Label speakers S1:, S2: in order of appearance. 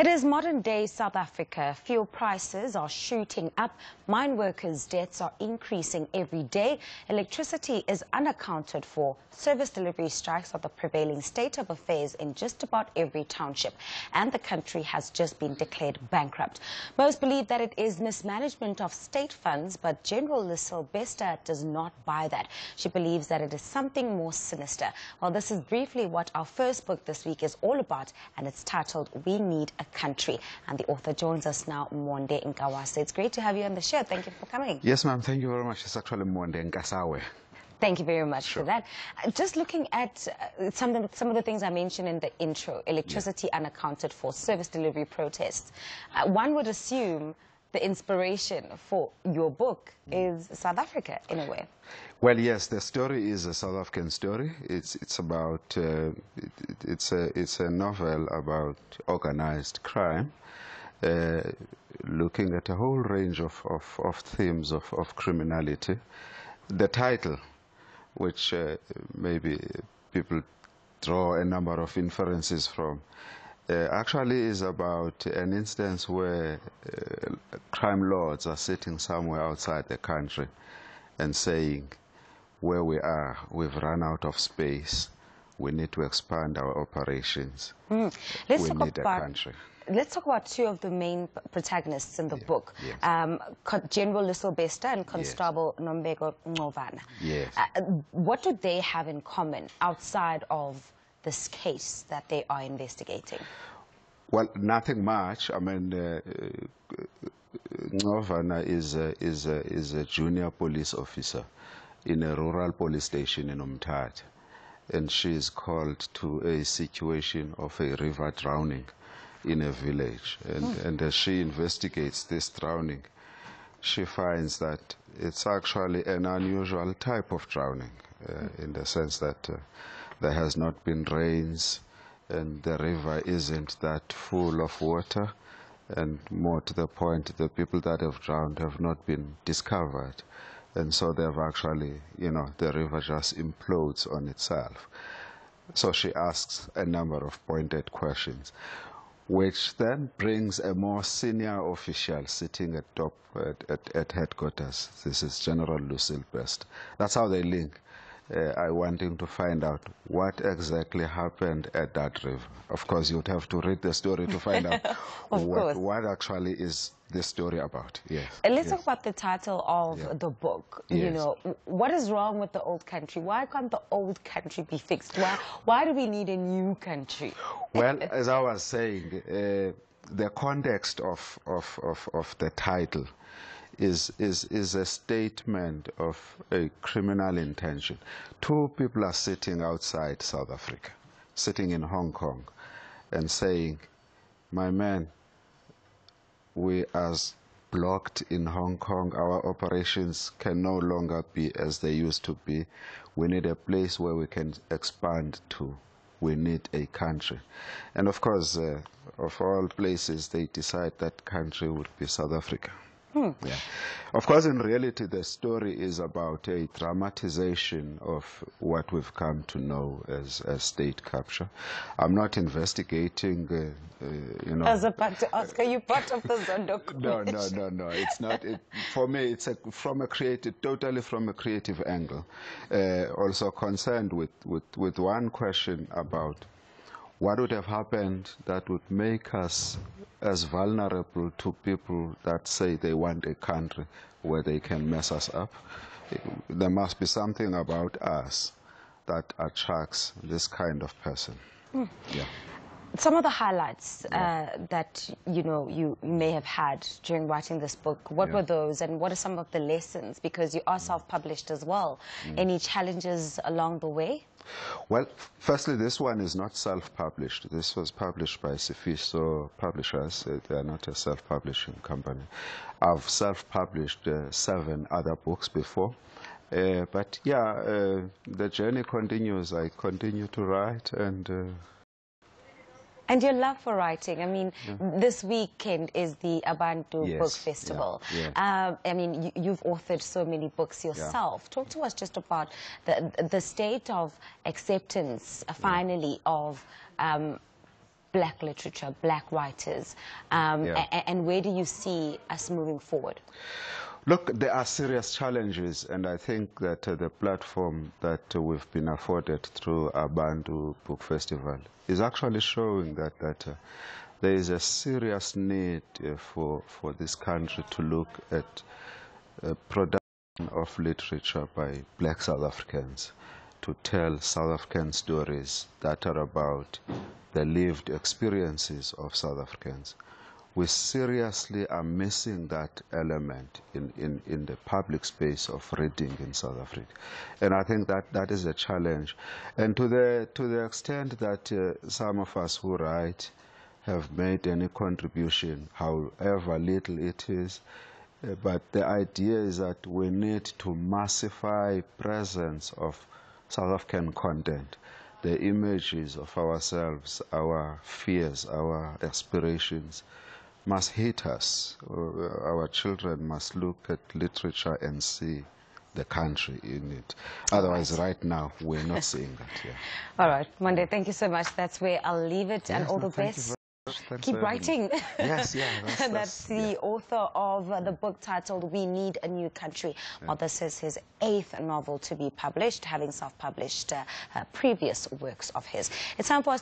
S1: It is modern-day South Africa. Fuel prices are shooting up. Mine workers' deaths are increasing every day. Electricity is unaccounted for. Service delivery strikes are the prevailing state of affairs in just about every township. And the country has just been declared bankrupt. Most believe that it is mismanagement of state funds, but General Bester does not buy that. She believes that it is something more sinister. Well, this is briefly what our first book this week is all about, and it's titled We Need a Country. And the author joins us now, Monde Nkasawe. It's great to have you on the show. Thank you for coming.
S2: Yes, ma'am. Thank you very much. It's actually Monde Nkasawe.
S1: Thank you very much for that. Just looking at some of the things I mentioned in the intro, electricity unaccounted for, service delivery protests, one would assume the inspiration for your book is South Africa, in a way.
S2: Well, yes, the story is a South African story. It's about it's a novel about organized crime, looking at a whole range of themes of criminality. The title, which maybe people draw a number of inferences from, actually is about an instance where crime lords are sitting somewhere outside the country and saying, where we are, we've run out of space, we need to expand our operations, we need a country.
S1: Let's talk about two of the main protagonists in the book, General Bester and Constable Nombeko Ncovana.
S2: Yes.
S1: What do they have in common outside of this case that they are investigating?
S2: Well, nothing much. I mean, Ncovana is a junior police officer in a rural police station in Umtata, and she is called to a situation of a river drowning in a village. And as she investigates this drowning, she finds that it's actually an unusual type of drowning, in the sense that there has not been rains, and the river isn't that full of water, and more to the point, the people that have drowned have not been discovered. And so they've actually, you know, the river just implodes on itself. So she asks a number of pointed questions, which then brings a more senior official sitting at top at headquarters. This is General Bester. That's how they link. I want him to find out what exactly happened at that river. Of course, you'd have to read the story to find out what actually is this story about. Yes.
S1: And let's talk about the title of the book.
S2: Yes.
S1: You know, what is wrong with the old country? Why can't the old country be fixed? Why do we need a new country?
S2: Well, as I was saying, the context of the title is a statement of a criminal intention. Two people are sitting outside South Africa, sitting in Hong Kong, and saying, my man, we are blocked in Hong Kong, our operations can no longer be as they used to be. We need a place where we can expand to. We need a country. And of course, of all places, they decide that country would be South Africa. Yeah. Of course, in reality, the story is about a dramatization of what we've come to know as state capture. I'm not investigating, you know.
S1: I was about to ask, are you part of the Zondo Commission?
S2: No. It's not. For me, it's totally from a creative angle. Also concerned with one question about what would have happened that would make us as vulnerable to people that say they want a country where they can mess us up. There must be something about us that attracts this kind of person. Yeah.
S1: Some of the highlights that you may have had during writing this book, what were those, and what are some of the lessons? Because you are self-published as well. Any challenges along the way?
S2: Well, firstly, this one is not self-published. This was published by Sifiso Publishers. They are not a self-publishing company. I've self-published 7 other books before. But yeah, the journey continues. I continue to write
S1: And your love for writing. I mean, this weekend is the Abantu Book Festival. I mean, you've authored so many books yourself. Talk to us just about the state of acceptance, finally, of black literature, black writers, and where do you see us moving forward?
S2: Look, there are serious challenges, and I think that the platform that we've been afforded through Abantu Book Festival is actually showing that there is a serious need for this country to look at production of literature by black South Africans, to tell South African stories that are about the lived experiences of South Africans. We seriously are missing that element in the public space of reading in South Africa. And I think that is a challenge. And to the extent that some of us who write have made any contribution, however little it is, but the idea is that we need to massify presence of South African content, the images of ourselves, our fears, our aspirations, must hit us. Our children must look at literature and see the country in it. Otherwise, right now, we're not seeing that. Yeah.
S1: All right, Monde, thank you so much. That's where I'll leave it, and all the best. Keep writing.
S2: Yes, yeah.
S1: That's the author of the book titled We Need a New Country. Well, this is his 8th novel to be published, having self-published previous works of his. It's time for us